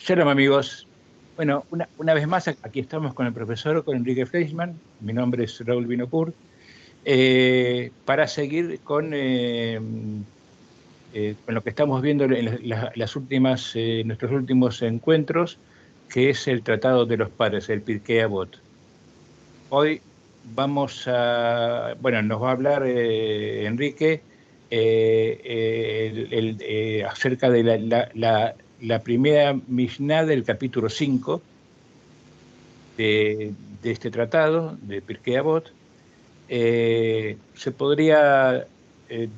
Shalom amigos. Bueno, una vez más aquí estamos con el profesor, con Enrique Fleischmann. Mi nombre es Raúl Vinopur. Para seguir con lo que estamos viendo en las últimas, nuestros últimos encuentros, que es el Tratado de los Padres, el Pirkei Avot. Hoy nos va a hablar Enrique acerca de la primera Mishnah del capítulo 5 de este tratado, de Pirkei Avot. Se podría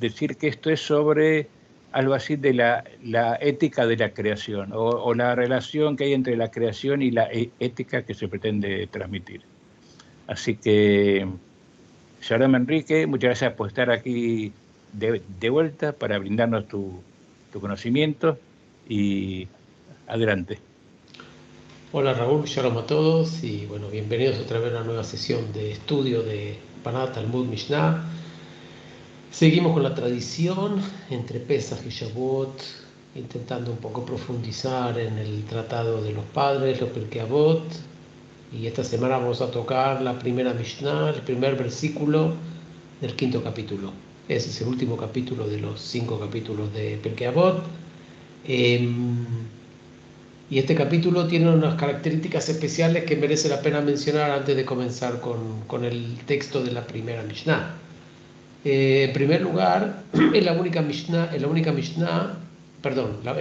decir que esto es sobre algo así de la ética de la creación o la relación que hay entre la creación y la ética que se pretende transmitir. Así que, Shalom Enrique, muchas gracias por estar aquí de vuelta para brindarnos tu conocimiento y adelante. Hola Raúl, shalom a todos y bueno, bienvenidos otra vez a una nueva sesión de estudio de Panat Talmud Mishnah. Seguimos con la tradición entre Pesach y Shavuot, intentando un poco profundizar en el Tratado de los Padres, los Pirkei Avot, y esta semana vamos a tocar la primera Mishnah, el primer versículo del quinto capítulo. Ese es el último capítulo de los 5 capítulos de Pirkei Avot. Y este capítulo tiene unas características especiales que merece la pena mencionar antes de comenzar con el texto de la primera Mishnah. En primer lugar, es el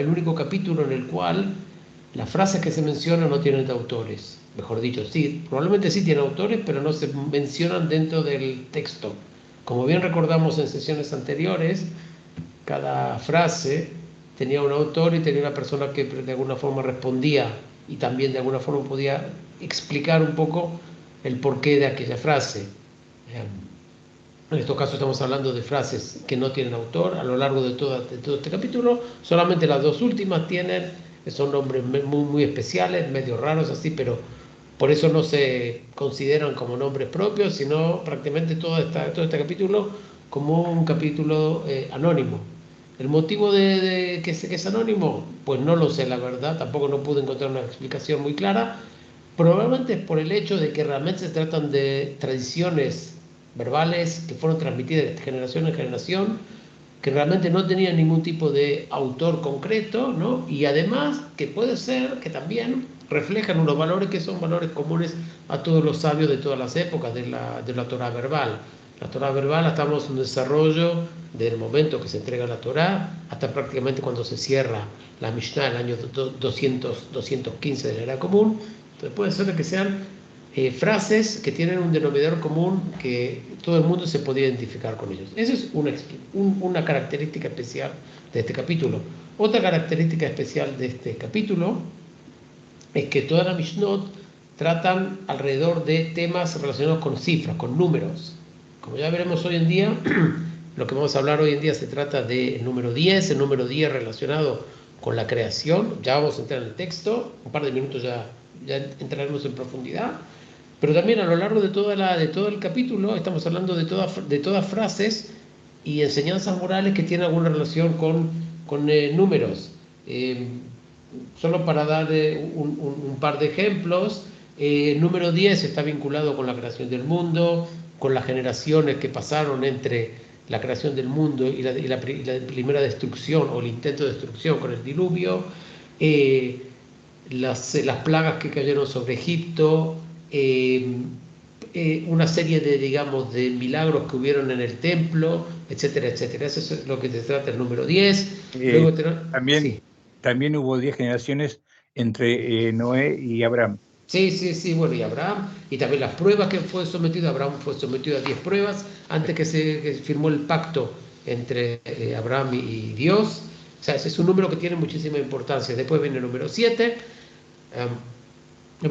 único capítulo en el cual las frases que se mencionan no tienen autores. Mejor dicho, sí, probablemente sí tienen autores, pero no se mencionan dentro del texto. Como bien recordamos en sesiones anteriores, cada frase tenía un autor y tenía una persona que de alguna forma respondía y también de alguna forma podía explicar un poco el porqué de aquella frase. En estos casos estamos hablando de frases que no tienen autor a lo largo de todo este capítulo. Solamente las dos últimas son nombres muy especiales, medio raros así, pero por eso no se consideran como nombres propios, sino prácticamente todo este capítulo como un capítulo anónimo. ¿El motivo de que es anónimo? Pues no lo sé, la verdad, tampoco no pude encontrar una explicación muy clara. Probablemente es por el hecho de que realmente se tratan de tradiciones verbales que fueron transmitidas de generación en generación, que realmente no tenían ningún tipo de autor concreto, ¿no? Y además que puede ser que también reflejan unos valores que son valores comunes a todos los sabios de todas las épocas de la Torá verbal. La Torá verbal estamos en un desarrollo del momento que se entrega la Torá hasta prácticamente cuando se cierra la Mishnah, el año 215 de la Era Común. Entonces puede ser que sean frases que tienen un denominador común que todo el mundo se puede identificar con ellos. Esa es una característica especial de este capítulo. Otra característica especial de este capítulo es que todas las Mishnot tratan alrededor de temas relacionados con cifras, con números. Como ya veremos hoy en día, lo que vamos a hablar hoy en día se trata del número 10, el número 10 relacionado con la creación. Ya vamos a entrar en el texto, un par de minutos ya entraremos en profundidad. Pero también a lo largo de todo el capítulo estamos hablando de todas frases y enseñanzas morales que tienen alguna relación con números. Solo para dar un par de ejemplos, el número 10 está vinculado con la creación del mundo, con las generaciones que pasaron entre la creación del mundo y la primera destrucción o el intento de destrucción con el diluvio, las plagas que cayeron sobre Egipto, una serie de milagros que hubieron en el templo, etcétera, etcétera. Eso es lo que se trata el número 10. Luego también hubo 10 generaciones entre Noé y Abraham. Sí, bueno, y Abraham, y también las pruebas que fue sometido, Abraham fue sometido a 10 pruebas antes que se firmó el pacto entre Abraham y Dios. O sea, ese es un número que tiene muchísima importancia. Después viene el número 7,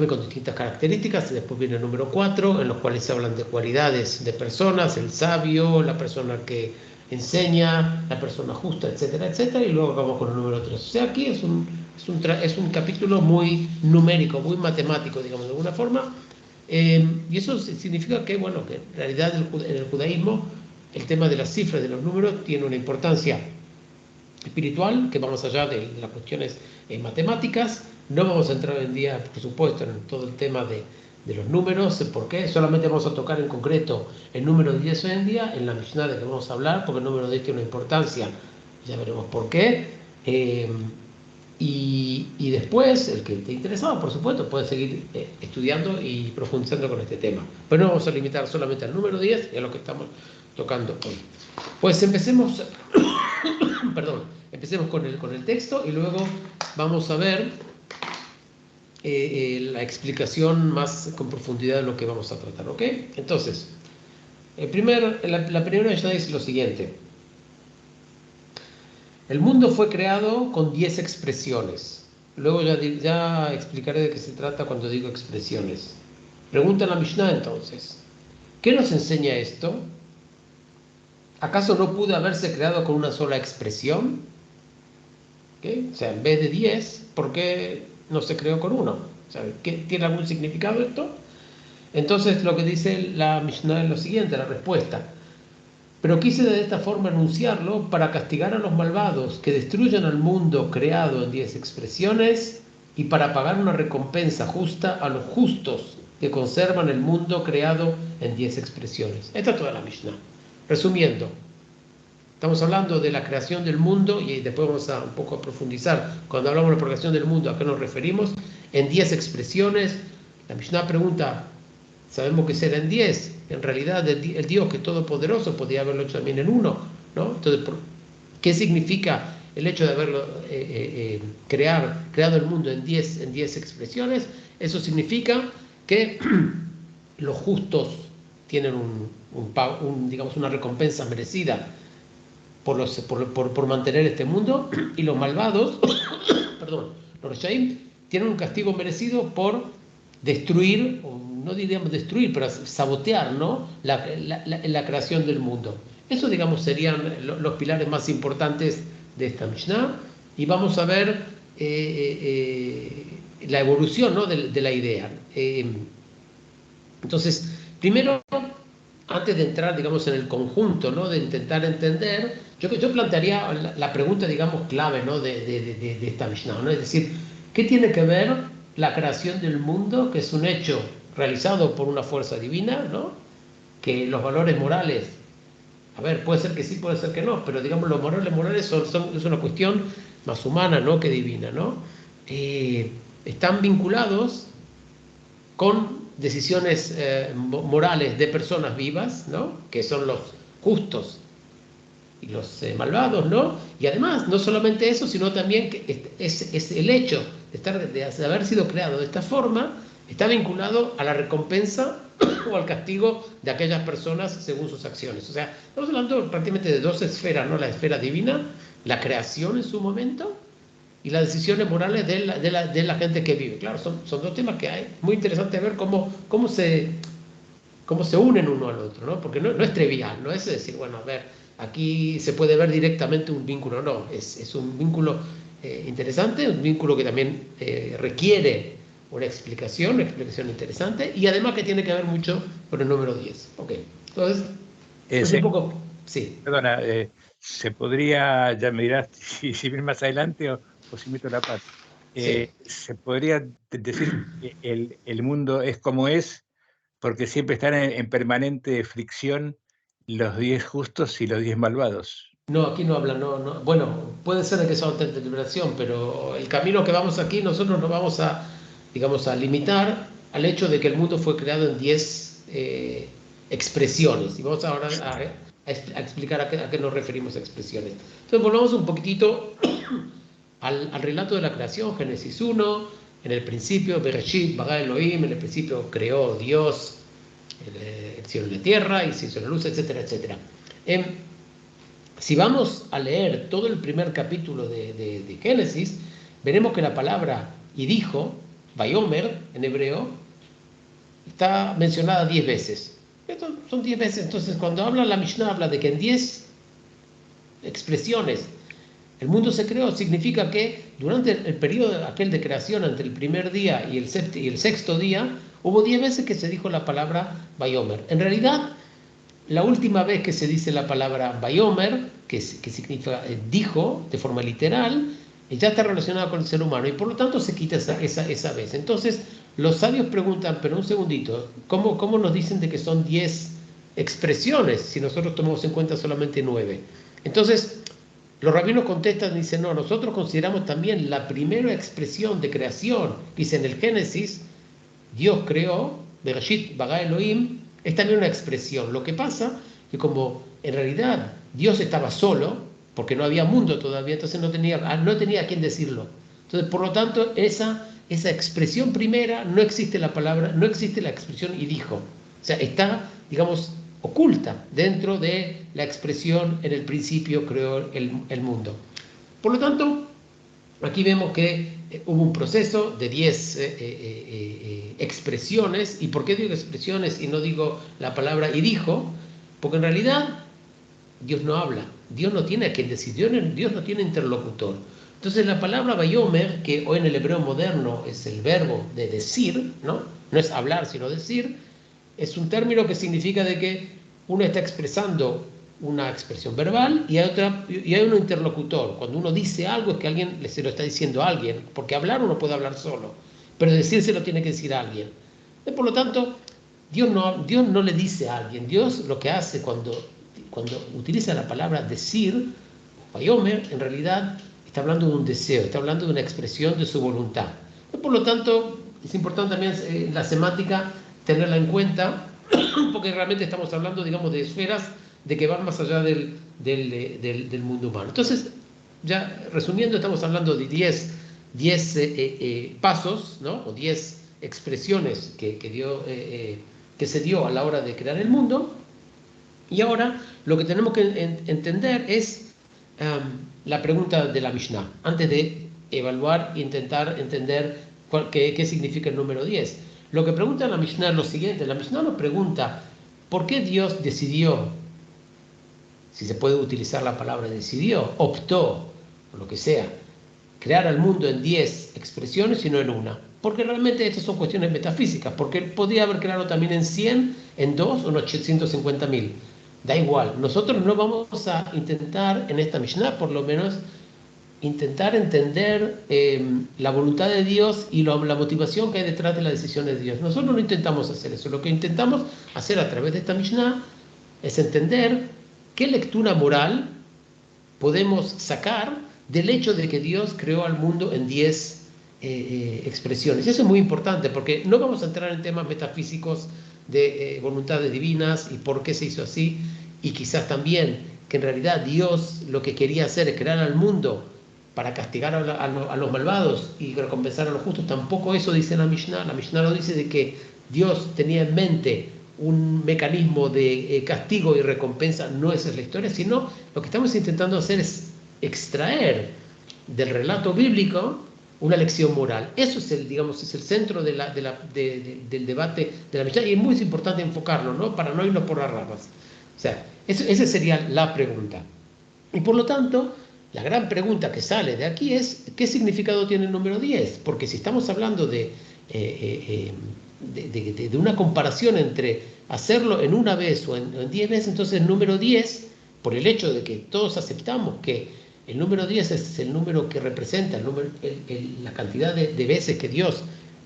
con distintas características. Después viene el número 4, en los cuales se hablan de cualidades de personas, el sabio, la persona que enseña, la persona justa, etcétera, etcétera. Y luego vamos con el número 3. O sea, aquí es un capítulo muy numérico, muy matemático, digamos, de alguna forma. Y eso significa que, bueno, que en realidad en el judaísmo el tema de las cifras, de los números, tiene una importancia espiritual que va más allá de las cuestiones matemáticas. No vamos a entrar hoy en día, por supuesto, en todo el tema de los números. ¿Por qué? Solamente vamos a tocar en concreto el número 10 hoy en día, en la Mishnah de que vamos a hablar, porque el número 10 tiene una importancia, ya veremos por qué. Y después, el que esté interesado, por supuesto, puede seguir estudiando y profundizando con este tema. Pero no vamos a limitar solamente al número 10 y a lo que estamos tocando hoy. Pues empecemos, perdón, empecemos con el texto y luego vamos a ver la explicación más con profundidad de lo que vamos a tratar, ¿ok? Entonces, la primera ya dice lo siguiente. El mundo fue creado con 10 expresiones. Luego ya explicaré de qué se trata cuando digo expresiones. Pregunta la Mishnah entonces. ¿Qué nos enseña esto? ¿Acaso no pudo haberse creado con una sola expresión? ¿Okay? O sea, en vez de 10, ¿por qué no se creó con uno? O sea, ¿tiene algún significado esto? Entonces lo que dice la Mishnah es lo siguiente, la respuesta. Pero quise de esta forma anunciarlo para castigar a los malvados que destruyen al mundo creado en 10 expresiones y para pagar una recompensa justa a los justos que conservan el mundo creado en 10 expresiones. Esta es toda la Mishnah. Resumiendo, estamos hablando de la creación del mundo y después vamos a un poco a profundizar. Cuando hablamos de la creación del mundo, ¿a qué nos referimos? En 10 expresiones. La Mishnah pregunta, sabemos que será en 10. En realidad el Dios que es todopoderoso podría haberlo hecho también en 1, ¿no? Entonces, ¿qué significa el hecho de haberlo creado el mundo en 10 expresiones? Eso significa que los justos tienen digamos, una recompensa merecida por mantener este mundo, y los malvados, perdón, los Reshaim, tienen un castigo merecido por destruir, o no diríamos destruir, pero sabotear, ¿no? la creación del mundo. Eso, digamos, serían los pilares más importantes de esta Mishnah, y vamos a ver la evolución, ¿no? de la idea. Entonces, primero, antes de entrar, digamos, en el conjunto, ¿no? de intentar entender, yo plantearía la pregunta, digamos, clave, ¿no? de esta Mishnah, ¿no? Es decir, ¿qué tiene que ver la creación del mundo, que es un hecho realizado por una fuerza divina, ¿no? Que los valores morales, a ver, puede ser que sí, puede ser que no, pero digamos, los valores morales es una cuestión más humana, ¿no? que divina, ¿no? Están vinculados con decisiones morales de personas vivas, ¿no? que son los justos y los malvados, ¿no? Y además, no solamente eso, sino también que es el hecho de haber sido creado de esta forma, está vinculado a la recompensa o al castigo de aquellas personas según sus acciones. O sea, estamos hablando prácticamente de dos esferas, ¿no? La esfera divina, la creación en su momento, y las decisiones morales de la gente que vive. Claro, son dos temas que hay muy interesante ver cómo se unen uno al otro, ¿no? Porque no es trivial, no es decir, bueno, a ver, aquí se puede ver directamente un vínculo, no, es un vínculo interesante, un vínculo que también requiere una explicación interesante, y además que tiene que ver mucho con el número 10. Ok, entonces, es un poco, sí. Perdona, se podría, ya me dirás si bien más adelante o si meto la pata, Sí. se podría decir que el mundo es como es porque siempre están en permanente fricción los 10 justos y los 10 malvados. No, aquí no habla, no. Bueno, puede ser de que sea otra interpretación, pero el camino que vamos aquí, nosotros nos vamos a, digamos, a limitar al hecho de que el mundo fue creado en 10 expresiones. Y vamos ahora a explicar a qué nos referimos a expresiones. Entonces, volvamos un poquitito al relato de la creación, Génesis 1, en el principio, Bereshit, Bara Elohim, en el principio creó Dios el cielo y la tierra, y se hizo la luz, etcétera, etcétera. Si vamos a leer todo el primer capítulo de Génesis, veremos que la palabra y dijo, Vayomer en hebreo, está mencionada 10 veces. Esto son 10 veces. Entonces, cuando habla la Mishnah, habla de que en 10 expresiones el mundo se creó, significa que durante el periodo aquel de creación, entre el primer día y el sexto día, hubo 10 veces que se dijo la palabra Vayomer. En realidad, la última vez que se dice la palabra Vayomer que significa dijo de forma literal, ya está relacionada con el ser humano y por lo tanto se quita esa vez. Entonces los sabios preguntan, pero un segundito, ¿cómo nos dicen de que son 10 expresiones si nosotros tomamos en cuenta solamente 9? Entonces los rabinos contestan y dicen, no, nosotros consideramos también la primera expresión de creación. Dice en el Génesis, Dios creó, Bereshit bara Elohim, es también una expresión. Lo que pasa que como en realidad Dios estaba solo, porque no había mundo todavía, entonces no tenía a quién decirlo. Entonces, por lo tanto, esa expresión primera, no existe la palabra, no existe la expresión y dijo. O sea, está, digamos, oculta dentro de la expresión en el principio creó el mundo. Por lo tanto, aquí vemos que hubo un proceso de 10 expresiones. ¿Y por qué digo expresiones y no digo la palabra y dijo? Porque en realidad Dios no habla, Dios no tiene a quien decir, Dios no tiene interlocutor. Entonces la palabra Vayomer, que hoy en el hebreo moderno es el verbo de decir, no es hablar sino decir, es un término que significa de que uno está expresando una expresión verbal y hay un interlocutor. Cuando uno dice algo es que alguien se lo está diciendo a alguien, porque hablar uno puede hablar solo, pero decírselo tiene que decir a alguien. Por lo tanto, Dios no le dice a alguien. Dios lo que hace cuando utiliza la palabra decir, Vayomer, en realidad está hablando de un deseo, está hablando de una expresión de su voluntad. Por lo tanto, es importante también la semántica tenerla en cuenta, porque realmente estamos hablando, digamos, de esferas de que van más allá del mundo humano. Entonces, ya resumiendo, estamos hablando de 10 pasos, ¿no? O 10 expresiones que se dio a la hora de crear el mundo. Y ahora lo que tenemos que entender es la pregunta de la Mishnah, antes de evaluar e intentar entender qué significa el número 10. Lo que pregunta la Mishnah es lo siguiente: la Mishnah nos pregunta, ¿por qué Dios decidió, si se puede utilizar la palabra decidió, optó, o lo que sea, crear al mundo en 10 expresiones y no en una? Porque realmente estas son cuestiones metafísicas, porque él podía haber creado también en 100, en 2 o en 850.000. Da igual, nosotros no vamos a intentar en esta Mishnah, por lo menos, intentar entender la voluntad de Dios y la motivación que hay detrás de la decisión de Dios. Nosotros no intentamos hacer eso. Lo que intentamos hacer a través de esta Mishnah es entender qué lectura moral podemos sacar del hecho de que Dios creó al mundo en 10 expresiones. Eso es muy importante, porque no vamos a entrar en temas metafísicos de voluntades divinas y por qué se hizo así, y quizás también que en realidad Dios lo que quería hacer es crear al mundo para castigar a los malvados y recompensar a los justos. Tampoco eso dice la Mishnah. La Mishnah no dice de que Dios tenía en mente un mecanismo de castigo y recompensa. No esa es la historia, sino lo que estamos intentando hacer es extraer del relato bíblico una lección moral. Eso es el centro del debate de la Mishnah, y es muy importante enfocarlo, ¿no? Para no irnos por las ramas. O sea, esa sería la pregunta. Y por lo tanto, la gran pregunta que sale de aquí es, ¿qué significado tiene el número 10? Porque si estamos hablando de una comparación entre hacerlo en una vez o en 10 veces, entonces el número 10, por el hecho de que todos aceptamos que el número 10 es el número que representa la cantidad de veces que Dios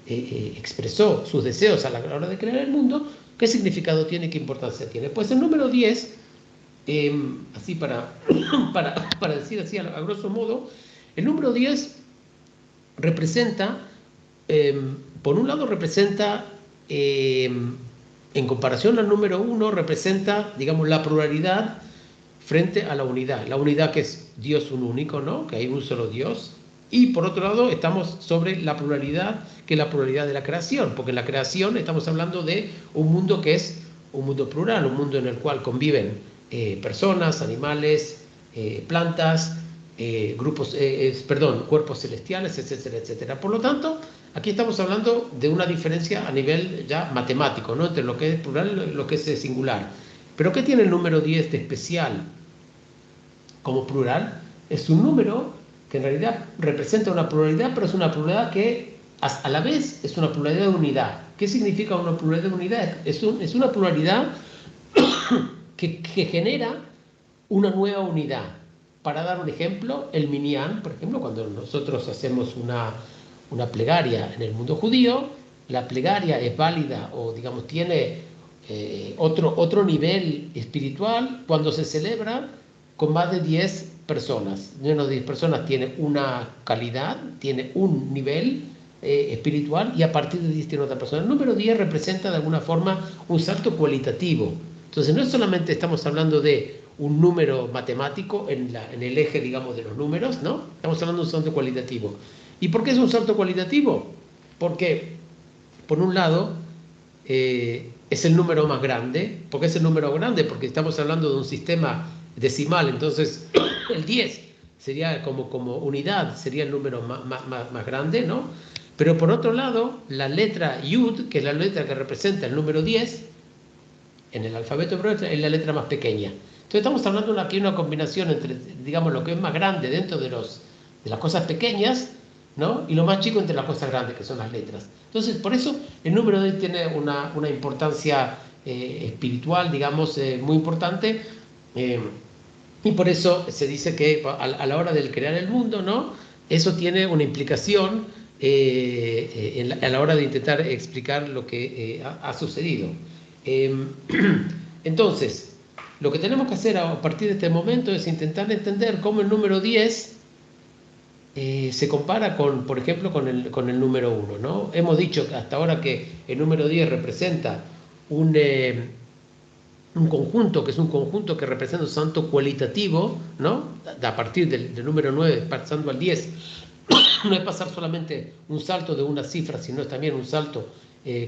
expresó sus deseos a la hora de crear el mundo, ¿qué significado tiene? ¿Qué importancia tiene? Pues el número 10, así para decir así a grosso modo, el número 10 representa, por un lado representa, en comparación al número 1, representa, digamos, la pluralidad frente a la unidad que es Dios un único, ¿no? Que hay un solo Dios. Y por otro lado estamos sobre la pluralidad, que es la pluralidad de la creación, porque en la creación estamos hablando de un mundo que es un mundo plural, un mundo en el cual conviven personas, animales, plantas, cuerpos celestiales, etcétera, etcétera. Por lo tanto, aquí estamos hablando de una diferencia a nivel ya matemático, ¿no? Entre lo que es plural y lo que es singular. ¿Pero qué tiene el número 10 de especial como plural? Es un número que en realidad representa una pluralidad, pero es una pluralidad que a la vez es una pluralidad de unidad. ¿Qué significa una pluralidad de unidad? Es una pluralidad que genera una nueva unidad. Para dar un ejemplo, el minyan, por ejemplo, cuando nosotros hacemos una plegaria en el mundo judío, la plegaria es válida o, digamos, tiene otro nivel espiritual cuando se celebra con más de 10 personas. Menos de 10 personas tiene una calidad, tiene un nivel espiritual, y a partir de 10 tiene otra persona. El número 10 representa de alguna forma un salto cualitativo. Entonces no es solamente estamos hablando de un número matemático en el eje, digamos, de los números, ¿no? Estamos hablando de un salto cualitativo. ¿Y por qué es un salto cualitativo? Porque, por un lado, es el número más grande. ¿Por qué es el número grande? Porque estamos hablando de un sistema decimal, entonces el 10 sería como unidad, sería el número más grande, ¿no? Pero por otro lado, la letra Yud, que es la letra que representa el número 10, en el alfabeto hebreo es la letra más pequeña. Entonces estamos hablando aquí de una combinación entre, digamos, lo que es más grande dentro de las cosas pequeñas, ¿no? Y lo más chico entre las cosas grandes, que son las letras. Entonces, por eso el número 10 tiene una importancia espiritual, digamos, muy importante. Y por eso se dice que a la hora de crear el mundo, ¿no? Eso tiene una implicación a la hora de intentar explicar lo que ha sucedido. Entonces, lo que tenemos que hacer a partir de este momento es intentar entender cómo el número 10 se compara con, por ejemplo, con el número 1, ¿no? Hemos dicho hasta ahora que el número 10 representa un conjunto, que es un conjunto que representa un salto cualitativo, ¿no? A partir del número 9 pasando al 10, no es pasar solamente un salto de una cifra, sino también un salto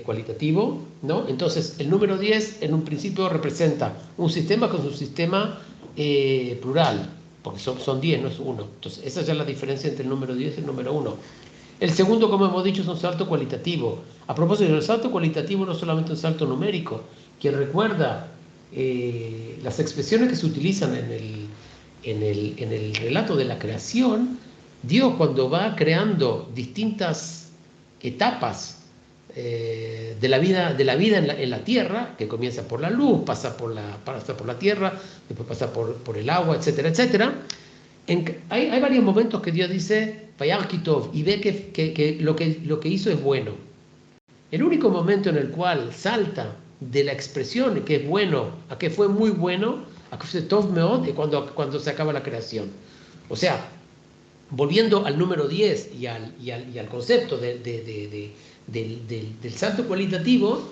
cualitativo, ¿no? Entonces, el número 10 en un principio representa un sistema con su sistema plural, porque son 10, no es 1. Entonces, esa es ya la diferencia entre el número 10 y el número 1. El segundo, como hemos dicho, es un salto cualitativo. A propósito, el salto cualitativo no es solamente un salto numérico. Quien recuerda las expresiones que se utilizan en el relato de la creación, Dios, cuando va creando distintas etapas de la vida en la tierra, que comienza por la luz, pasa por la tierra, después pasa por el agua, etcétera, etcétera. Hay varios momentos que Dios dice, Vayar Kitov, y ve que lo que hizo es bueno. El único momento en el cual salta de la expresión que es bueno a que fue muy bueno, a que fue Tov Meod, es cuando se acaba la creación. O sea, volviendo al número 10 y al concepto del salto cualitativo,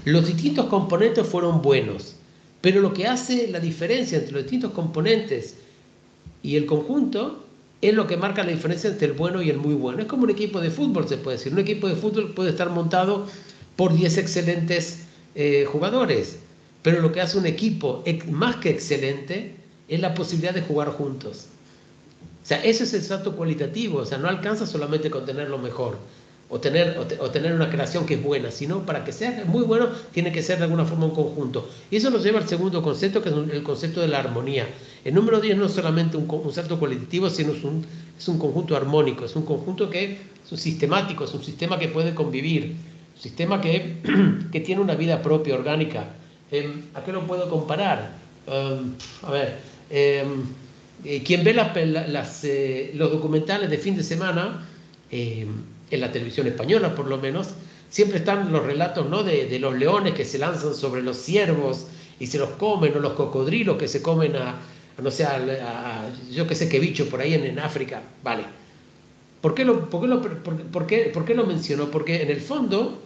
los distintos componentes fueron buenos, pero lo que hace la diferencia entre los distintos componentes y el conjunto es lo que marca la diferencia entre el bueno y el muy bueno. Es como un equipo de fútbol, se puede decir. Un equipo de fútbol puede estar montado por 10 excelentes jugadores, pero lo que hace un equipo más que excelente es la posibilidad de jugar juntos. O sea, ese es el salto cualitativo. O sea, no alcanza solamente con tener lo mejor o tener una creación que es buena, sino para que sea muy bueno tiene que ser de alguna forma un conjunto. Y eso nos lleva al segundo concepto, que es el concepto de la armonía. El número 10 no es solamente un salto cualitativo, sino es un conjunto armónico, es un conjunto que es un sistemático, es un sistema que puede convivir, un sistema que tiene una vida propia, orgánica. ¿A qué lo puedo comparar? Quien ve los documentales de fin de semana, en la televisión española por lo menos, siempre están los relatos, ¿no? de los leones que se lanzan sobre los ciervos y se los comen, o los cocodrilos que se comen no sé, yo qué sé qué bicho por ahí en África. Vale. ¿Por qué lo menciono? Porque en el fondo,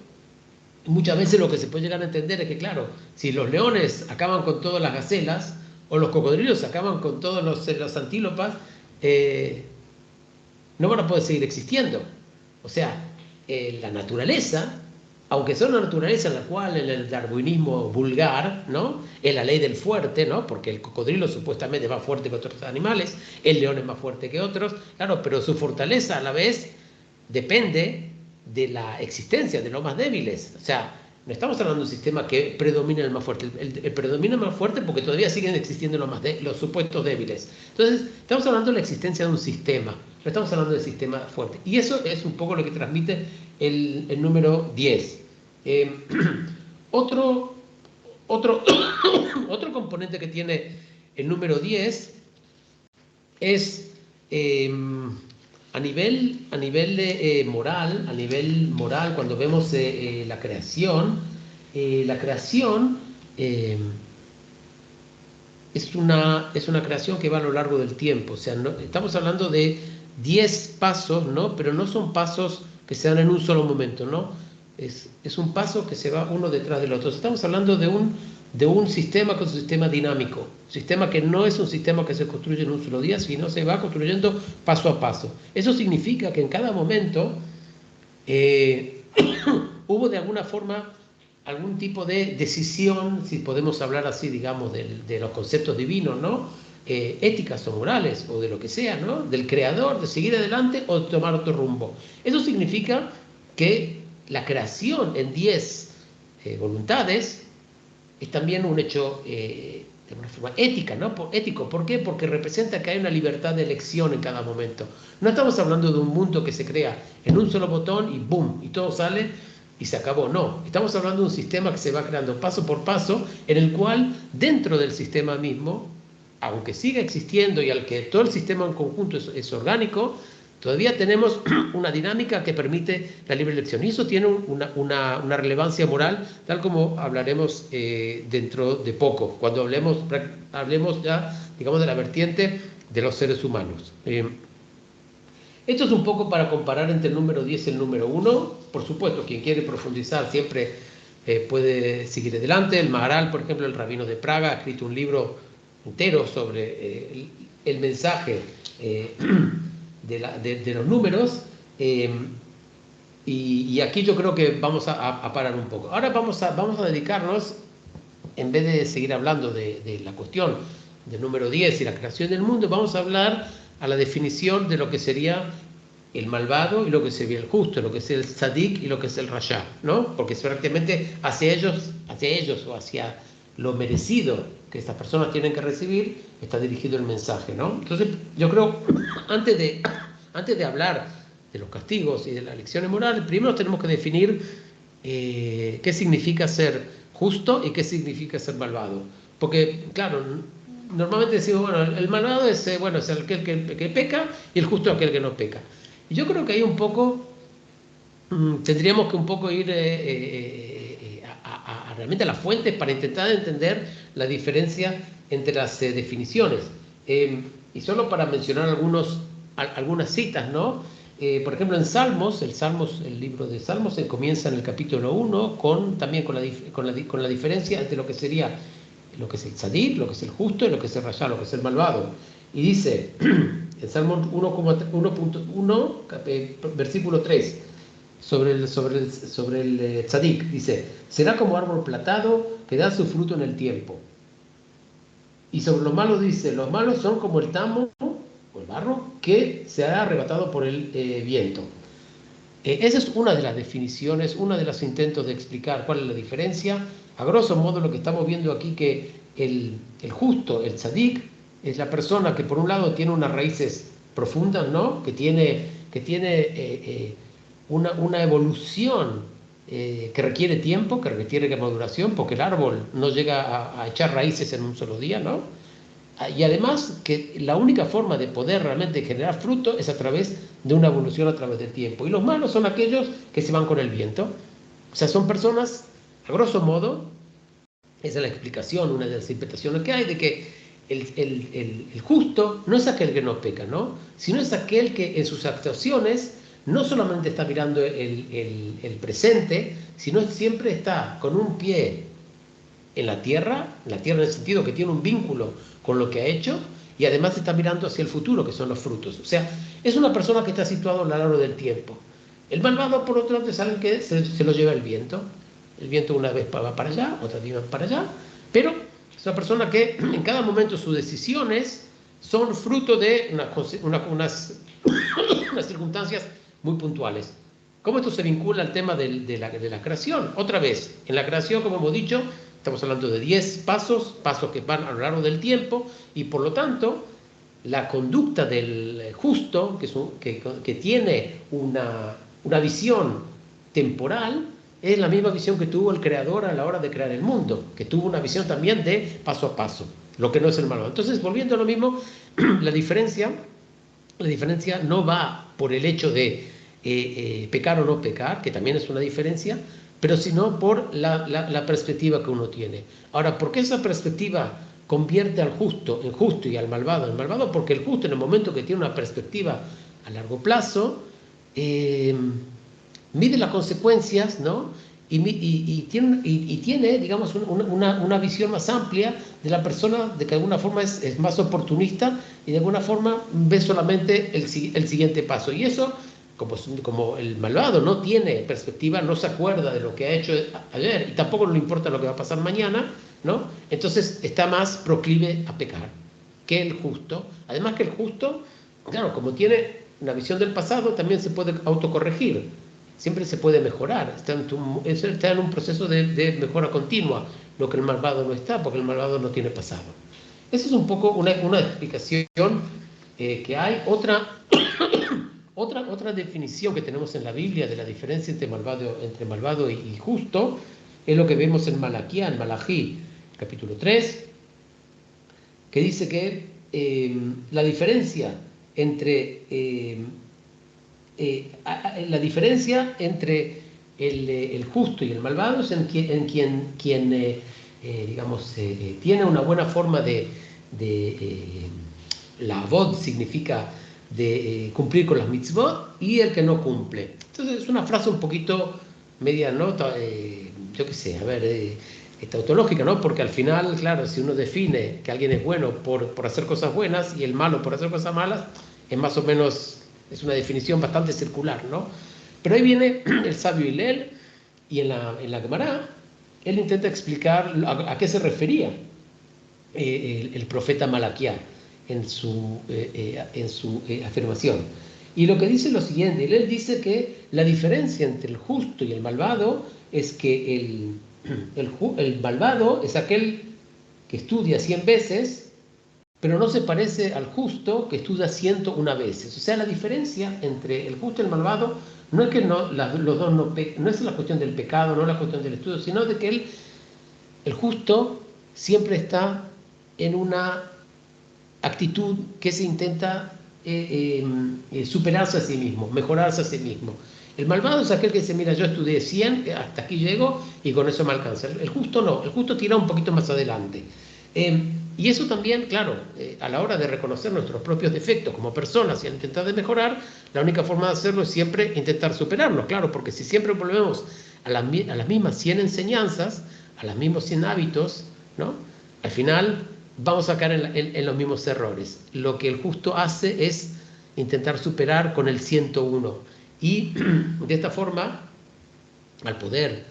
muchas veces lo que se puede llegar a entender es que, claro, si los leones acaban con todas las gacelas, o los cocodrilos acaban con todos los antílopas, no van a poder seguir existiendo. O sea, la naturaleza, aunque sea una naturaleza en la cual en el darwinismo vulgar, ¿no? Es la ley del fuerte, ¿no? Porque el cocodrilo supuestamente es más fuerte que otros animales, el león es más fuerte que otros, claro, pero su fortaleza a la vez depende de la existencia de los más débiles. O sea, no estamos hablando de un sistema que predomina el más fuerte. El predomina el más fuerte porque todavía siguen existiendo los supuestos débiles. Entonces, estamos hablando de la existencia de un sistema. No estamos hablando del sistema fuerte. Y eso es un poco lo que transmite el número 10. Otro componente que tiene El número 10 es a nivel moral, cuando vemos la creación es una creación que va a lo largo del tiempo. O sea, estamos hablando de 10 pasos, ¿no? Pero no son pasos que se dan en un solo momento, ¿no? Es un paso que se va uno detrás del otro. Estamos hablando de un sistema que es un sistema dinámico, un sistema que no es un sistema que se construye en un solo día, sino se va construyendo paso a paso. Eso significa que en cada momento hubo de alguna forma algún tipo de decisión, si podemos hablar así, digamos, de los conceptos divinos, ¿no? Éticas o morales, o de lo que sea, ¿no? Del creador, de seguir adelante o de tomar otro rumbo. Eso significa que la creación en 10 voluntades es también un hecho de una forma ética, ¿no? Ético. ¿Por qué? Porque representa que hay una libertad de elección en cada momento. No estamos hablando de un mundo que se crea en un solo botón y ¡boom! Y todo sale y se acabó. No, estamos hablando de un sistema que se va creando paso por paso, en el cual dentro del sistema mismo, aunque siga existiendo y al que todo el sistema en conjunto es orgánico, todavía tenemos una dinámica que permite la libre elección. Y eso tiene una relevancia moral, tal como hablaremos dentro de poco, cuando hablemos ya, digamos, de la vertiente de los seres humanos. Esto es un poco para comparar entre el número 10 y el número 1. Por supuesto, quien quiere profundizar siempre puede seguir adelante. El Maharal, por ejemplo, el rabino de Praga, ha escrito un libro entero sobre el mensaje de los números. Y aquí yo creo que vamos a parar un poco. Ahora vamos a dedicarnos, en vez de seguir hablando de la cuestión del número 10 y la creación del mundo, vamos a hablar a la definición de lo que sería el malvado y lo que sería el justo, lo que es el tzadik y lo que es el rasha, ¿no? Porque prácticamente hacia ellos o hacia lo merecido que estas personas tienen que recibir está dirigido el mensaje, ¿no? Entonces, yo creo, antes de hablar de los castigos y de las lecciones morales, primero tenemos que definir qué significa ser justo y qué significa ser malvado. Porque, claro, normalmente decimos, bueno, el malvado es aquel que peca y el justo es aquel que no peca. Y yo creo que ahí un poco tendríamos que un poco ir realmente a las fuentes para intentar entender la diferencia entre las definiciones. Y solo para mencionar algunas citas, ¿no? Por ejemplo, en Salmos, el libro de Salmos comienza en el capítulo 1 también con la diferencia entre lo que sería lo que es el tzadik, lo que es el justo y lo que es el rasha, lo que es el malvado. Y dice, en Salmos 1.1, versículo 3, sobre el tzadik, dice, será como árbol plantado que da su fruto en el tiempo. Y sobre los malos dice, los malos son como el tamo o el barro que se ha arrebatado por el viento. Esa es una de las definiciones, uno de los intentos de explicar cuál es la diferencia. A grosso modo lo que estamos viendo aquí, que el justo, el tzadik, es la persona que por un lado tiene unas raíces profundas, ¿no? que tiene una evolución que requiere tiempo, que requiere maduración, porque el árbol no llega a echar raíces en un solo día, ¿no? Y además que la única forma de poder realmente generar fruto es a través de una evolución a través del tiempo. Y los malos son aquellos que se van con el viento. O sea, son personas, a grosso modo, esa es la explicación, una de las interpretaciones que hay, de que el justo no es aquel que no peca, ¿no? Sino es aquel que en sus actuaciones no solamente está mirando el presente, sino siempre está con un pie en la tierra en el sentido que tiene un vínculo con lo que ha hecho, y además está mirando hacia el futuro, que son los frutos. O sea, es una persona que está situada a lo largo del tiempo. El malvado, por otro lado, es alguien que se lo lleva el viento. El viento una vez va para allá, otra vez va para allá, pero es una persona que en cada momento sus decisiones son fruto de unas circunstancias muy puntuales. ¿Cómo esto se vincula al tema de la creación? Otra vez, en la creación, como hemos dicho, estamos hablando de 10 pasos que van a lo largo del tiempo, y por lo tanto, la conducta del justo, que tiene una visión temporal, es la misma visión que tuvo el creador a la hora de crear el mundo, que tuvo una visión también de paso a paso. lo que no es el malvado. Entonces, volviendo a lo mismo, la diferencia no va por el hecho de pecar o no pecar, que también es una diferencia, pero sino por la perspectiva que uno tiene. Ahora, ¿por qué esa perspectiva convierte al justo en justo y al malvado en malvado? Porque el justo, en el momento que tiene una perspectiva a largo plazo, mide las consecuencias, ¿no? Y tiene, digamos, una visión más amplia de la persona, de que de alguna forma es más oportunista y de alguna forma ve solamente el siguiente paso. Y eso, como el malvado no tiene perspectiva, no se acuerda de lo que ha hecho ayer y tampoco le importa lo que va a pasar mañana, ¿no? Entonces está más proclive a pecar que el justo. Además que el justo, claro, como tiene una visión del pasado, también se puede autocorregir. Siempre se puede mejorar, está en un proceso de mejora continua, lo que el malvado no está, porque el malvado no tiene pasado. Esa es un poco una explicación que hay. Otra definición que tenemos en la Biblia de la diferencia entre malvado y justo es lo que vemos en Malají, capítulo 3, que dice que la diferencia entre el justo y el malvado es en quien digamos, tiene una buena forma la avod significa de cumplir con las mitzvot, y el que no cumple. Entonces es una frase un poquito media, ¿no? Yo qué sé, a ver, tautológica, ¿no? Porque al final, claro, si uno define que alguien es bueno por hacer cosas buenas y el malo por hacer cosas malas, es más o menos, es una definición bastante circular, ¿no? Pero ahí viene el sabio Hillel, y en la Gemara él intenta explicar a qué se refería el profeta Malaquía en su afirmación. Y lo que dice es lo siguiente: él dice que la diferencia entre el justo y el malvado es que el malvado es aquel que estudia 100 veces, pero no se parece al justo que estudia 101 veces. O sea, la diferencia entre el justo y el malvado no es que los dos no es la cuestión del pecado, no es la cuestión del estudio, sino de que el justo siempre está en una actitud que se intenta superarse a sí mismo, mejorarse a sí mismo. El malvado es aquel que dice: mira, yo estudié 100, hasta aquí llego y con eso me alcanza. El justo no, el justo tira un poquito más adelante. Y eso también, claro, a la hora de reconocer nuestros propios defectos como personas y intentar de mejorar, la única forma de hacerlo es siempre intentar superarnos, claro, porque si siempre volvemos a las mismas 100 enseñanzas, a los mismos 100 hábitos, ¿no? Al final vamos a caer en los mismos errores. Lo que el justo hace es intentar superar con el 101. Y de esta forma, al poder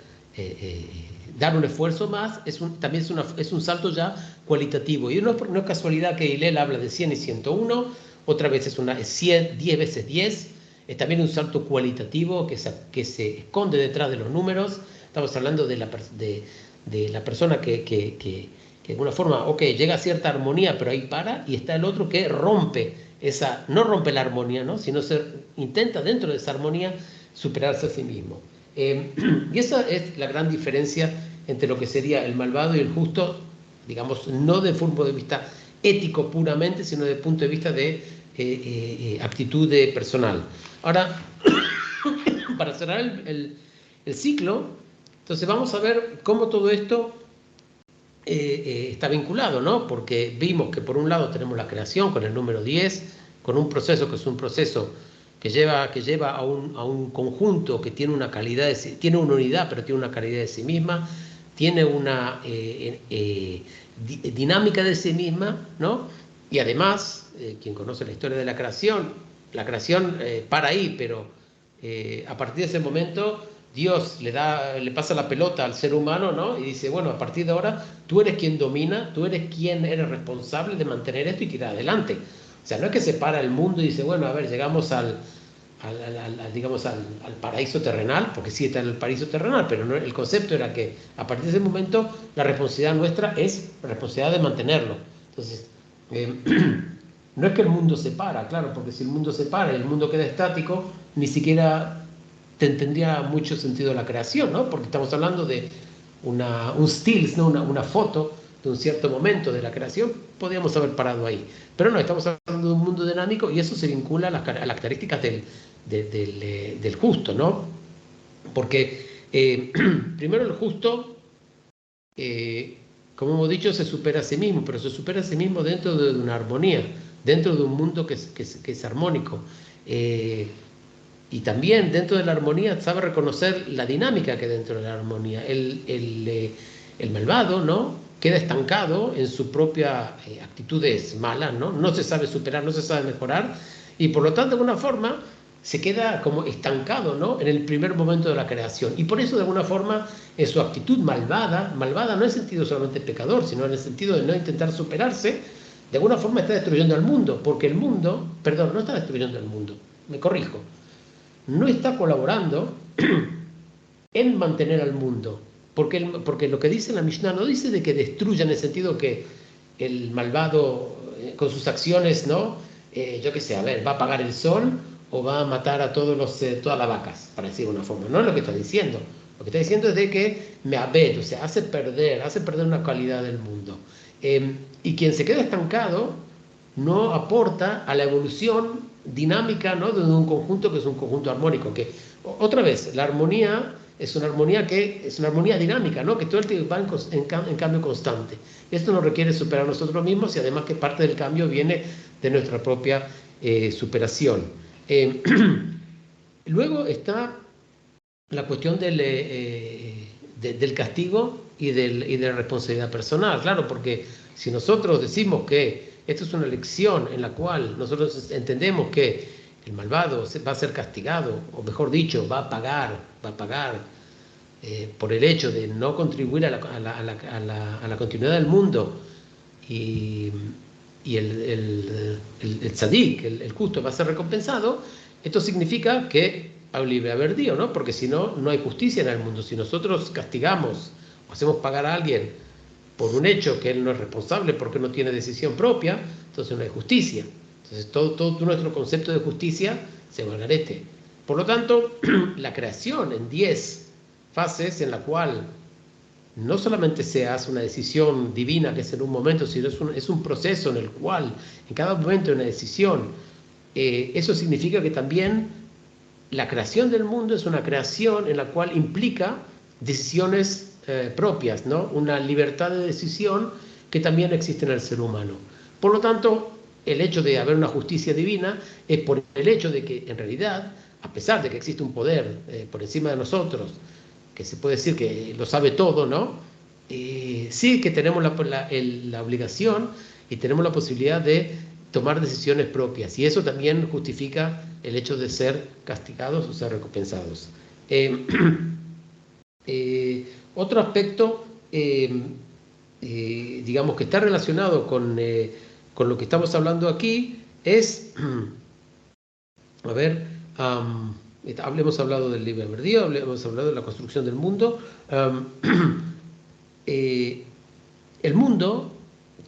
dar un esfuerzo más, también es un salto ya cualitativo. Y no es casualidad que Hillel habla de 100 y 101, otra vez es 10 veces 10, es también un salto cualitativo que se esconde detrás de los números. Estamos hablando de la persona que de alguna forma, llega a cierta armonía, pero ahí para, y está el otro que no rompe la armonía, ¿no? Sino intenta dentro de esa armonía superarse a sí mismo. Y esa es la gran diferencia entre lo que sería el malvado y el justo, digamos, no desde el punto de vista ético puramente, sino desde el punto de vista de aptitud personal. Ahora, para cerrar el ciclo, entonces vamos a ver cómo todo esto está vinculado, ¿no? Porque vimos que por un lado tenemos la creación con el número 10, con un proceso que es un proceso que lleva a un conjunto que tiene una calidad, tiene una unidad, pero tiene una calidad de sí misma, tiene una dinámica de sí misma, ¿no? Y además, quien conoce la historia de la creación para ahí, pero a partir de ese momento Dios le pasa la pelota al ser humano, ¿no? Y dice: bueno, a partir de ahora tú eres quien domina, tú eres quien eres responsable de mantener esto y tirar adelante. O sea, no es que se para el mundo y dice: bueno, a ver, llegamos digamos, al paraíso terrenal, porque sí está en el paraíso terrenal, pero no, el concepto era que a partir de ese momento la responsabilidad nuestra es la responsabilidad de mantenerlo. Entonces, no es que el mundo se para, claro, porque si el mundo se para y el mundo queda estático, ni siquiera tendría mucho sentido la creación, ¿no? Porque estamos hablando de un stills, ¿no? Una foto de un cierto momento de la creación, podríamos haber parado ahí. Pero no, estamos hablando de un mundo dinámico y eso se vincula a las características del justo, ¿no? Porque primero el justo, como hemos dicho, se supera a sí mismo, pero se supera a sí mismo dentro de una armonía, dentro de un mundo que es armónico. Y también dentro de la armonía sabe reconocer la dinámica que hay dentro de la armonía. El malvado, ¿no?, queda estancado en sus propias actitudes malas, ¿no? No se sabe superar, no se sabe mejorar, y por lo tanto, de alguna forma, se queda como estancado, ¿no?, en el primer momento de la creación. Y por eso, de alguna forma, en su actitud malvada no en el sentido solamente pecador, sino en el sentido de no intentar superarse, de alguna forma está destruyendo al mundo, porque el mundo, perdón, no está destruyendo el mundo, me corrijo, no está colaborando en mantener al mundo, porque lo que dice la Mishnah no dice de que destruya en el sentido que el malvado con sus acciones, ¿no?, yo qué sé, a ver, va a apagar el sol o va a matar a todas las vacas, para decir de una forma. No es lo que está diciendo. Lo que está diciendo es de que me abed, o sea, hace perder una calidad del mundo. Y quien se queda estancado no aporta a la evolución dinámica, ¿no?, de un conjunto que es un conjunto armónico. Que, otra vez, la armonía es una armonía dinámica, ¿no?, que todo el tiempo va en cambio constante. Esto nos requiere superar a nosotros mismos y además que parte del cambio viene de nuestra propia superación. Luego está la cuestión del castigo y de la responsabilidad personal, claro, porque si nosotros decimos que esto es una lección en la cual nosotros entendemos que el malvado va a ser castigado, o mejor dicho, va a pagar por el hecho de no contribuir a la continuidad del mundo, y el tzadik, el justo, va a ser recompensado, esto significa que hay libre albedrío, ¿no? Porque si no, no hay justicia en el mundo. Si nosotros castigamos o hacemos pagar a alguien por un hecho que él no es responsable porque no tiene decisión propia, entonces no hay justicia. Entonces todo nuestro concepto de justicia se va al garete. Por lo tanto, la creación en 10 fases en la cual no solamente se hace una decisión divina que es en un momento, sino es un proceso en el cual en cada momento hay una decisión. Eso significa que también la creación del mundo es una creación en la cual implica decisiones propias, ¿no?, una libertad de decisión que también existe en el ser humano. Por lo tanto, el hecho de haber una justicia divina es por el hecho de que en realidad, a pesar de que existe un poder por encima de nosotros, que se puede decir que lo sabe todo, ¿no?, sí que tenemos la obligación y tenemos la posibilidad de tomar decisiones propias, y eso también justifica el hecho de ser castigados o ser recompensados. Otro aspecto, digamos, que está relacionado con lo que estamos hablando aquí es, a ver, hemos hablado del libre albedrío, hemos hablado de la construcción del mundo. El mundo,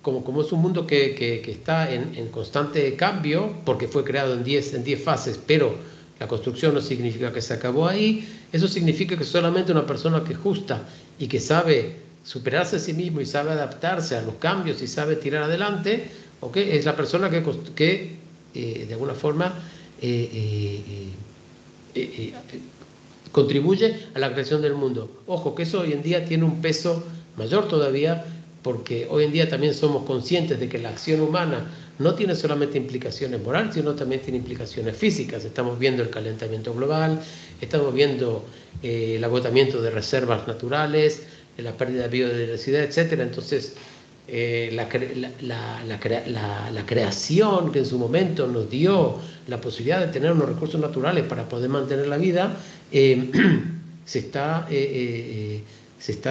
como es un mundo que está en constante cambio, porque fue creado en 10 fases, pero la construcción no significa que se acabó ahí. Eso significa que solamente una persona que es justa y que sabe superarse a sí mismo y sabe adaptarse a los cambios y sabe tirar adelante, ¿okay?, es la persona que de alguna forma contribuye a la creación del mundo. Ojo, que eso hoy en día tiene un peso mayor todavía, porque hoy en día también somos conscientes de que la acción humana no tiene solamente implicaciones morales, sino también tiene implicaciones físicas. Estamos viendo el calentamiento global, estamos viendo el agotamiento de reservas naturales, la pérdida de biodiversidad, etc. Entonces, la creación que en su momento nos dio la posibilidad de tener unos recursos naturales para poder mantener la vida, se está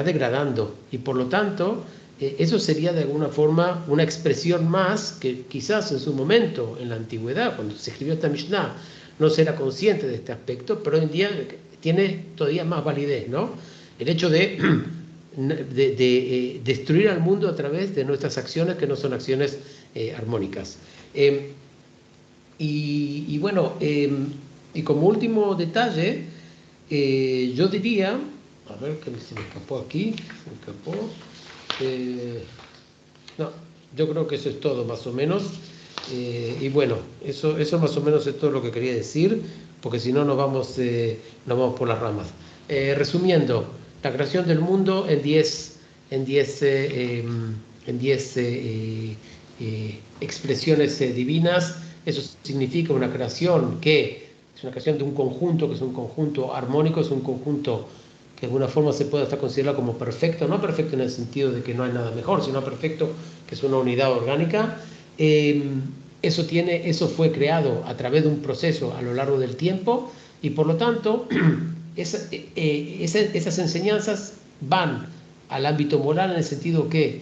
degradando, y por lo tanto eso sería de alguna forma una expresión más que quizás en su momento, en la antigüedad, cuando se escribió esta Mishnah, no se era consciente de este aspecto, pero hoy en día tiene todavía más validez, ¿no? El hecho de destruir al mundo a través de nuestras acciones, que no son acciones armónicas. Y bueno, y como último detalle, yo diría, a ver, que se me escapó aquí, No, yo creo que eso es todo, más o menos. Y bueno, eso más o menos es todo lo que quería decir, porque si no nos vamos por las ramas. Resumiendo, la creación del mundo en 10 en 10 expresiones divinas, eso significa una creación que es una creación de un conjunto, que es un conjunto armónico, es un conjunto que de alguna forma se puede hasta considerar como perfecto, no perfecto en el sentido de que no hay nada mejor, sino perfecto, que es una unidad orgánica. Eso fue creado a través de un proceso a lo largo del tiempo y por lo tanto esas enseñanzas van al ámbito moral en el sentido que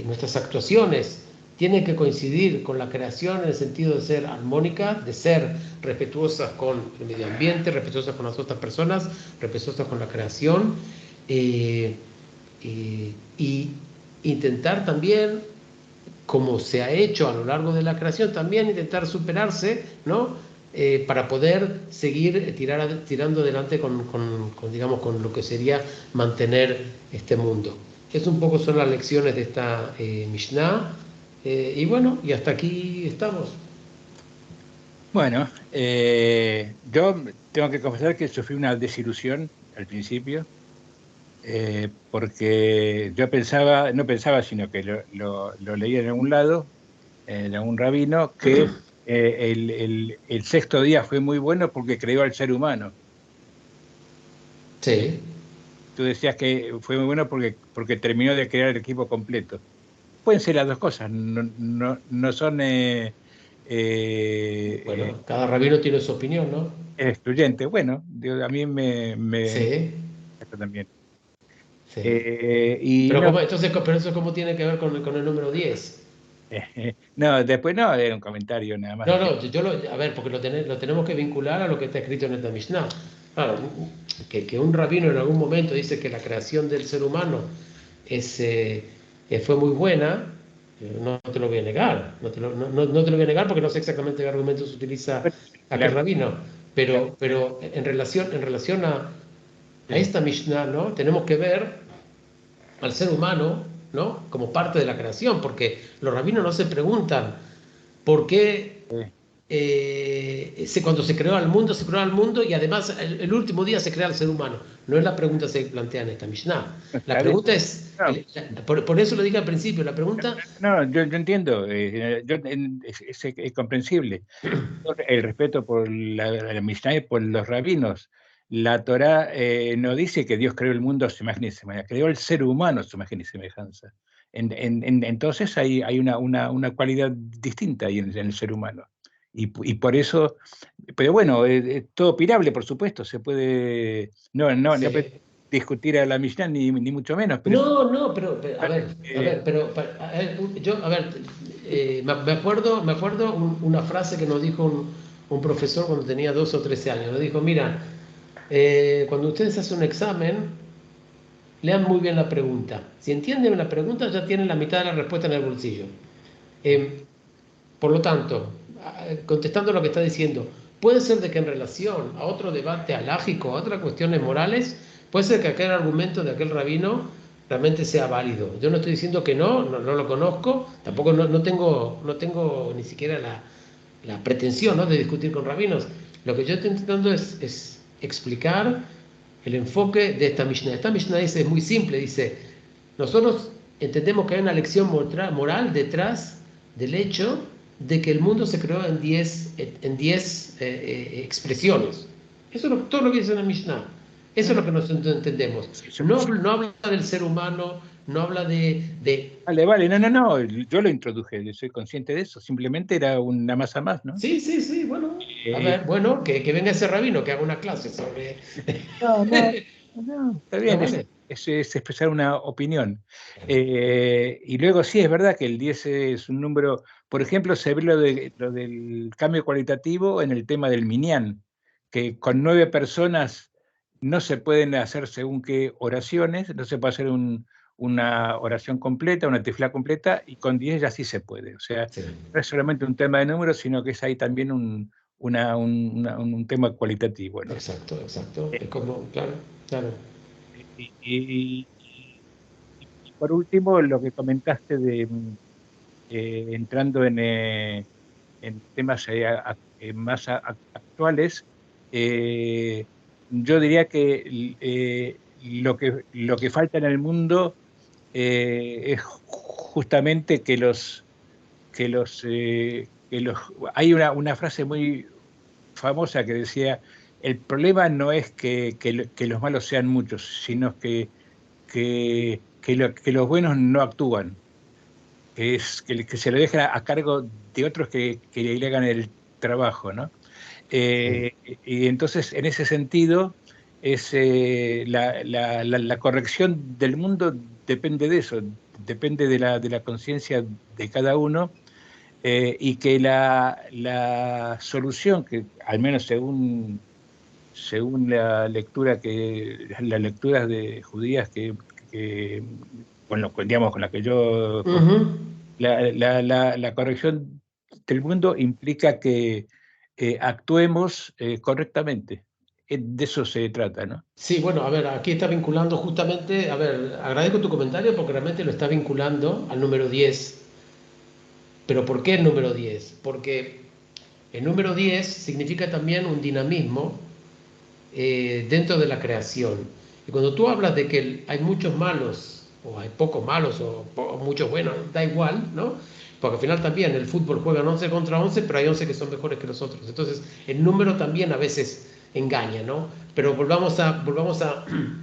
nuestras actuaciones tienen que coincidir con la creación en el sentido de ser armónicas, de ser respetuosas con el medio ambiente, respetuosas con las otras personas, respetuosas con la creación, y intentar también, como se ha hecho a lo largo de la creación, también intentar superarse, ¿no? Para poder seguir tirando adelante digamos, con lo que sería mantener este mundo. Es un poco son las lecciones de esta Mishnah. Y bueno, y hasta aquí estamos. Bueno, yo tengo que confesar que sufrí una desilusión al principio, porque yo pensaba, no pensaba, sino que lo leía en algún lado, en algún rabino, que el sexto día fue muy bueno porque creó al ser humano. Sí. Tú decías que fue muy bueno porque terminó de crear el equipo completo. Pueden ser las dos cosas, no son Bueno, cada rabino tiene su opinión, ¿no? excluyentes. Bueno, a mí me Sí, esto también. sí. Y Pero, no, entonces, pero eso cómo tiene que ver con el número 10. no, después no, era un comentario nada más. No, no, a ver, porque lo tenemos que vincular a lo que está escrito en esta Mishnah. Claro, que un rabino en algún momento dice que la creación del ser humano fue muy buena, no te lo voy a negar, no te lo voy a negar porque no sé exactamente qué argumentos utiliza aquel La- rabino, la- pero en relación a sí, esta Mishnah, ¿no? Tenemos que ver al ser humano, ¿no? Como parte de la creación, porque los rabinos no se preguntan por qué sí, cuando se creó al mundo y además el último día se crea el ser humano. No es la pregunta que se plantea en esta Mishnah. La está bien. pregunta es, No, por eso lo dije al principio, la pregunta, no, yo entiendo, es comprensible. El respeto por la Mishnah y por los rabinos. La Torá no dice que Dios creó el mundo a su imagen y semejanza, creó el ser humano a su imagen y semejanza. Entonces hay una cualidad distinta ahí en el ser humano. Y por eso, pero bueno, todo opinable, por supuesto, se puede, no puede se, discutir a la Mishnah ni mucho menos, pero no, pero, a eh, ver, pero, a ver, me acuerdo una frase que nos dijo un profesor cuando tenía 12 o 13 años. Nos dijo, mira, cuando ustedes hacen un examen, lean muy bien la pregunta. Si entienden la pregunta, ya tienen la mitad de la respuesta en el bolsillo. Eh, por lo tanto, contestando lo que está diciendo, puede ser de que en relación a otro debate alágico, a otras cuestiones morales, puede ser que aquel argumento de aquel rabino realmente sea válido. Yo no estoy diciendo que no lo conozco, tampoco no tengo ni siquiera la pretensión, ¿no?, de discutir con rabinos. Lo que yo estoy intentando es explicar el enfoque de esta Mishnah. Esta Mishnah dice, es muy simple, dice, nosotros entendemos que hay una lección moral detrás del hecho de que el mundo se creó en 10 expresiones. Eso es todo lo que dice la Mishnah. Eso es lo que nosotros entendemos. No habla del ser humano, no habla de. vale, vale, no, yo lo introduje, yo soy consciente de eso, simplemente era una masa más, ¿no? Sí, sí, sí, bueno, a Eh, ver, bueno, que venga ese rabino que haga una clase sobre. no, no, no, está No, bien, vale. es expresar una opinión. Y luego sí, es verdad que el 10 es un número, por ejemplo, se ve lo del cambio cualitativo en el tema del minyan, que con 9 personas no se pueden hacer según qué oraciones, no se puede hacer una oración completa, una tefilá completa, y con 10 ya sí se puede. O sea, Sí, no es solamente un tema de números, sino que es ahí también un tema cualitativo, ¿no? exacto, exacto. Es como, claro, claro. Y, y- por último, lo que comentaste de entrando en temas más actuales, yo diría que lo que falta en el mundo es justamente hay una frase muy famosa que decía, el problema no es que los malos sean muchos, sino que los buenos no actúan, que se lo dejan a cargo de otros que le hagan el trabajo, ¿no? Sí. Y entonces, en ese sentido, la corrección del mundo depende de eso, depende de la conciencia de cada uno, y que la solución, que al menos según las lecturas de judías que digamos, con la que yo, Ujú. la corrección del mundo implica que actuemos correctamente. De eso se trata, ¿no? Sí, bueno, a ver, aquí está vinculando justamente, a ver, agradezco tu comentario porque realmente lo está vinculando al número 10. Pero ¿por qué el número 10? Porque el número 10 significa también un dinamismo dentro de la creación. Y cuando tú hablas de que hay muchos malos, o hay pocos malos, o muchos buenos, da igual, ¿no? Porque al final también el fútbol juegan 11 contra 11, pero hay 11 que son mejores que los otros. Entonces, el número también a veces engaña, ¿no? Pero volvamos a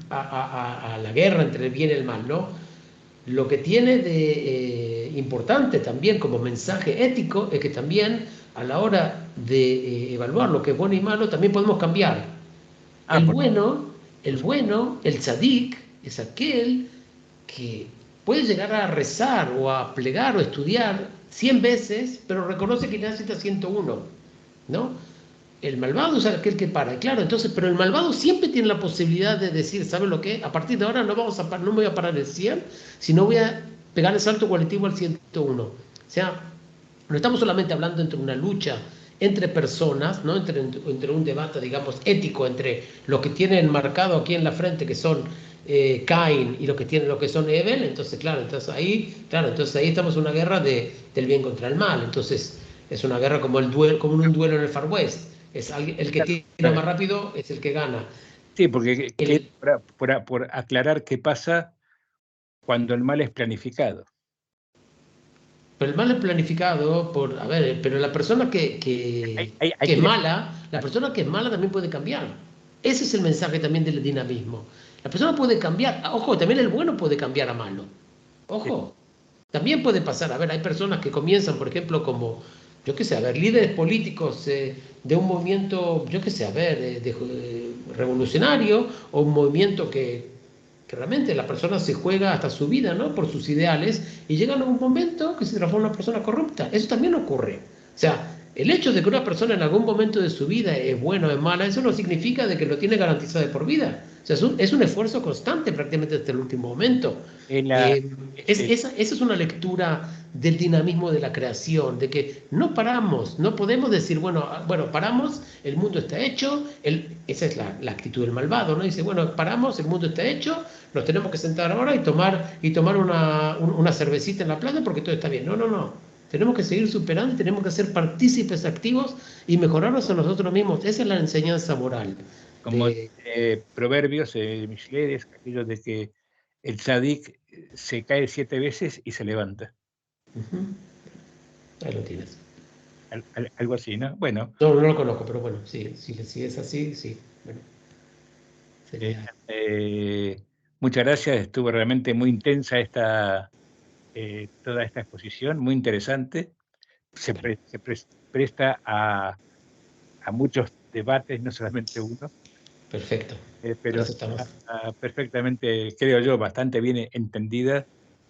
la guerra entre el bien y el mal, ¿no? Lo que tiene de importante también como mensaje ético es que también a la hora de evaluar lo que es bueno y malo, también podemos cambiar. Ah, El bueno, el tzadik, es aquel que puede llegar a rezar o a plegar o estudiar 100 veces, pero reconoce que necesita 101, ¿no? El malvado es aquel que para, claro, entonces, pero el malvado siempre tiene la posibilidad de decir, ¿sabes lo que? A partir de ahora no me voy a parar el 100, sino voy a pegar el salto cualitativo al 101. O sea, no estamos solamente hablando entre una lucha entre personas, ¿no? entre un debate, digamos, ético entre lo que tienen marcado aquí en la frente, que son Cain, y lo que son Abel. Entonces, claro, entonces ahí estamos en una guerra del bien contra el mal. Entonces, es una guerra como un duelo en el Far West. El que tira más rápido es el que gana. sí, porque El, por aclarar qué pasa cuando el mal es planificado. pero el mal es planificado por, a ver, pero la persona Hay que es que mala, la persona que es mala también puede cambiar. Ese es el mensaje también del dinamismo. La persona puede cambiar, ojo, también el bueno puede cambiar a malo. Ojo, también puede pasar. A ver, hay personas que comienzan, por ejemplo, como, yo qué sé, a ver, líderes políticos de un movimiento, yo qué sé, a ver, revolucionario, o un movimiento que realmente la persona se juega hasta su vida, ¿no? Por sus ideales, y llegan a un momento que se transforma en una persona corrupta. Eso también ocurre. O sea, el hecho de que una persona en algún momento de su vida es buena o es mala, eso no significa de que lo tiene garantizado de por vida. O sea, es un esfuerzo constante prácticamente hasta el último momento. en la, Esa es una lectura del dinamismo de la creación, de que no paramos, no podemos decir, bueno, paramos, el mundo está hecho, esa es la actitud del malvado, ¿no? Dice, bueno, paramos, el mundo está hecho, nos tenemos que sentar ahora y tomar una cervecita en la playa porque todo está bien. No, no, no. Tenemos que seguir superando y tenemos que ser partícipes activos y mejorarnos a nosotros mismos. Esa es la enseñanza moral. como De, proverbios misleres, aquellos de que el tzadik se cae 7 veces y se levanta. ahí lo tienes. Algo así, ¿no? Bueno, No, no lo conozco, pero bueno, sí, sí es así, sí. Bueno, eh, sería. muchas gracias, estuvo realmente muy intensa toda esta exposición, muy interesante. Bueno, Presta a muchos debates, no solamente uno, perfecto. Para pero eso estamos. está perfectamente, creo yo, bastante bien entendida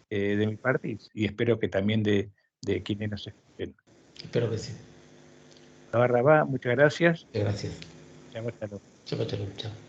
de mi parte y espero que también de quienes nos escuchen. Espero que sí. Barrabá, muchas gracias. Gracias. Hasta luego. Chao, chao, chao.